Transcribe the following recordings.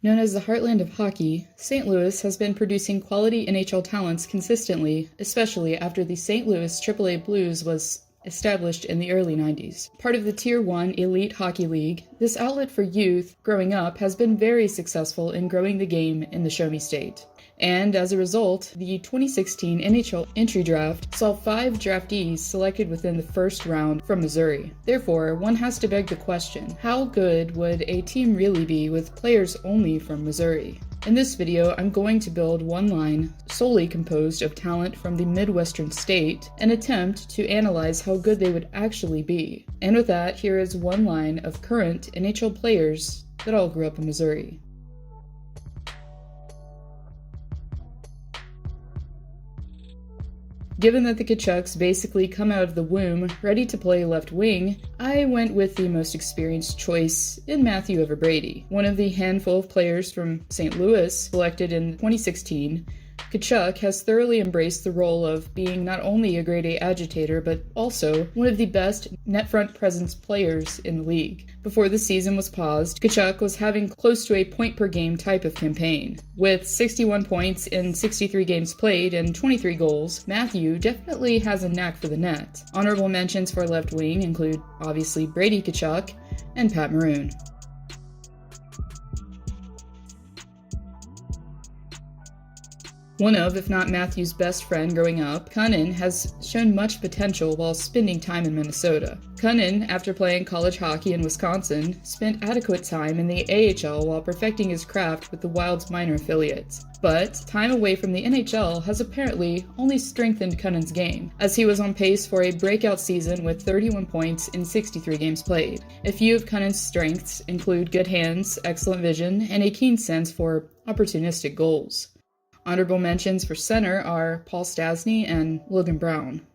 Known as the heartland of hockey, St. Louis has been producing quality NHL talents consistently, especially after the St. Louis AAA Blues was established in the early 90s. Part of the Tier 1 Elite Hockey League, this outlet for youth growing up has been very successful in growing the game in the Show Me State. And as a result, the 2016 NHL entry draft saw 5 draftees selected within the first round from Missouri. Therefore, one has to beg the question, how good would a team really be with players only from Missouri? In this video, I'm going to build one line solely composed of talent from the Midwestern state and attempt to analyze how good they would actually be. And with that, here is one line of current NHL players that all grew up in Missouri. Given that the Tkachuks basically come out of the womb ready to play left wing, I went with the most experienced choice in Matthew Everbrady. One of the handful of players from St. Louis selected in 2016, Tkachuk has thoroughly embraced the role of being not only a grade A agitator, but also one of the best net front presence players in the league. Before the season was paused, Tkachuk was having close to a point-per-game type of campaign. With 61 points in 63 games played and 23 goals, Matthew definitely has a knack for the net. Honorable mentions for left wing include, obviously, Brady Tkachuk and Pat Maroon. One of, if not Matthew's best friend growing up, Cunnin has shown much potential while spending time in Minnesota. Cunnin, after playing college hockey in Wisconsin, spent adequate time in the AHL while perfecting his craft with the Wild's minor affiliates. But time away from the NHL has apparently only strengthened Cunnin's game, as he was on pace for a breakout season with 31 points in 63 games played. A few of Cunnin's strengths include good hands, excellent vision, and a keen sense for opportunistic goals. Honorable mentions for center are Paul Stastny and Logan Brown.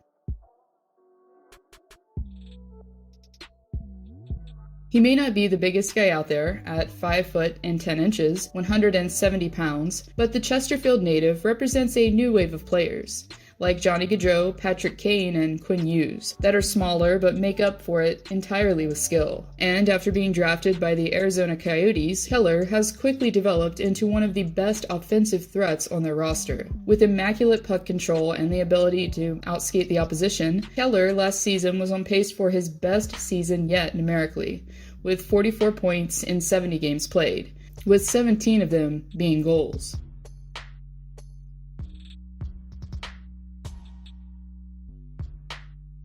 He may not be the biggest guy out there at 5 foot and 10 inches, 170 pounds, but the Chesterfield native represents a new wave of players, like Johnny Gaudreau, Patrick Kane, and Quinn Hughes, that are smaller but make up for it entirely with skill. And after being drafted by the Arizona Coyotes, Keller has quickly developed into one of the best offensive threats on their roster. With immaculate puck control and the ability to outskate the opposition, Keller last season was on pace for his best season yet numerically, with 44 points in 70 games played, with 17 of them being goals.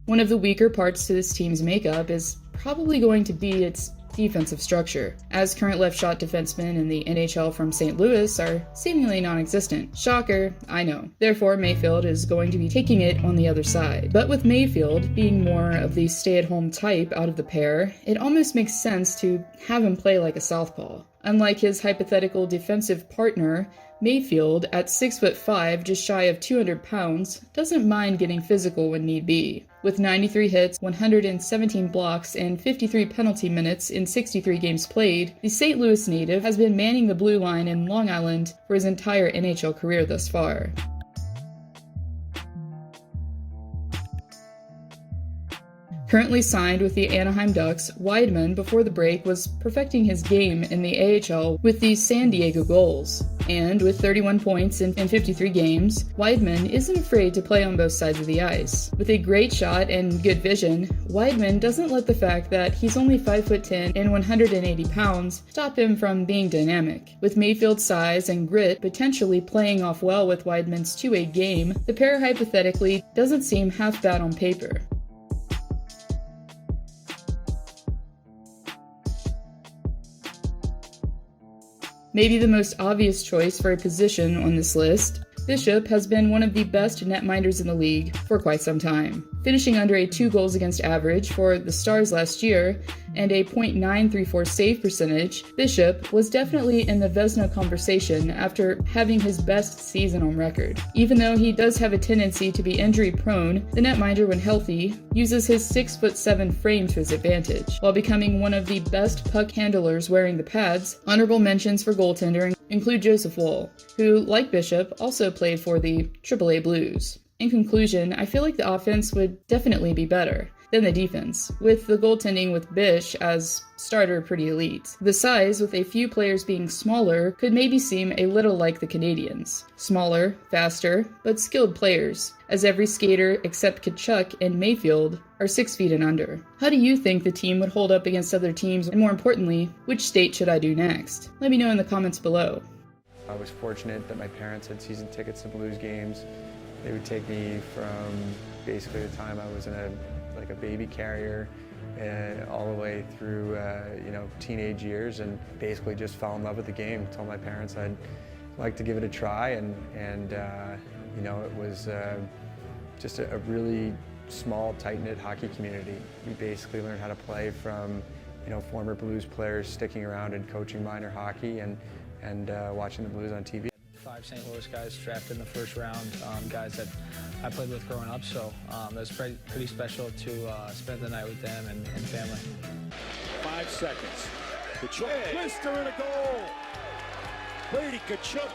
One of the weaker parts to this team's makeup is probably going to be its defensive structure, as current left-shot defensemen in the NHL from St. Louis are seemingly non-existent. Shocker, I know. Therefore, Mayfield is going to be taking it on the other side. But with Mayfield being more of the stay-at-home type out of the pair, it almost makes sense to have him play like a southpaw. Unlike his hypothetical defensive partner, Mayfield, at 6'5", just shy of 200 pounds, doesn't mind getting physical when need be. With 93 hits, 117 blocks, and 53 penalty minutes in 63 games played, the St. Louis native has been manning the blue line in Long Island for his entire NHL career thus far. Currently signed with the Anaheim Ducks, Wideman, before the break, was perfecting his game in the AHL with the San Diego Gulls. And with 31 points in 53 games, Wideman isn't afraid to play on both sides of the ice. With a great shot and good vision, Wideman doesn't let the fact that he's only 5'10" and 180 pounds stop him from being dynamic. With Mayfield's size and grit potentially playing off well with Wideman's two-way game, the pair hypothetically doesn't seem half bad on paper. Maybe the most obvious choice for a position on this list, Bishop has been one of the best netminders in the league for quite some time. Finishing under a 2 goals against average for the Stars last year and a .934 save percentage, Bishop was definitely in the Vezina conversation after having his best season on record. Even though he does have a tendency to be injury prone, the netminder when healthy uses his 6'7" frame to his advantage, while becoming one of the best puck handlers wearing the pads. Honorable mentions for goaltender include Joseph Woll, who, like Bishop, also played for the AAA Blues. In conclusion, I feel like the offense would definitely be better. Then the defense, with the goaltending with Bish as starter pretty elite. The size, with a few players being smaller, could maybe seem a little like the Canadiens. Smaller, faster, but skilled players, as every skater except Tkachuk and Mayfield are 6 feet and under. How do you think the team would hold up against other teams, and more importantly, which state should I do next? Let me know in the comments below. I was fortunate that my parents had season tickets to Blues games. They would take me from basically the time I was in a baby carrier all the way through teenage years, and basically just fell in love with the game. Told my parents I'd like to give it a try, and it was just a really small, tight-knit hockey community. We basically learned how to play from former Blues players sticking around and coaching minor hockey and watching the Blues on TV. 5 St. Louis guys drafted in the first round, guys that I played with growing up, so it was pretty special to spend the night with them and family. 5 seconds. Tkachuk, twister and a goal. Brady Tkachuk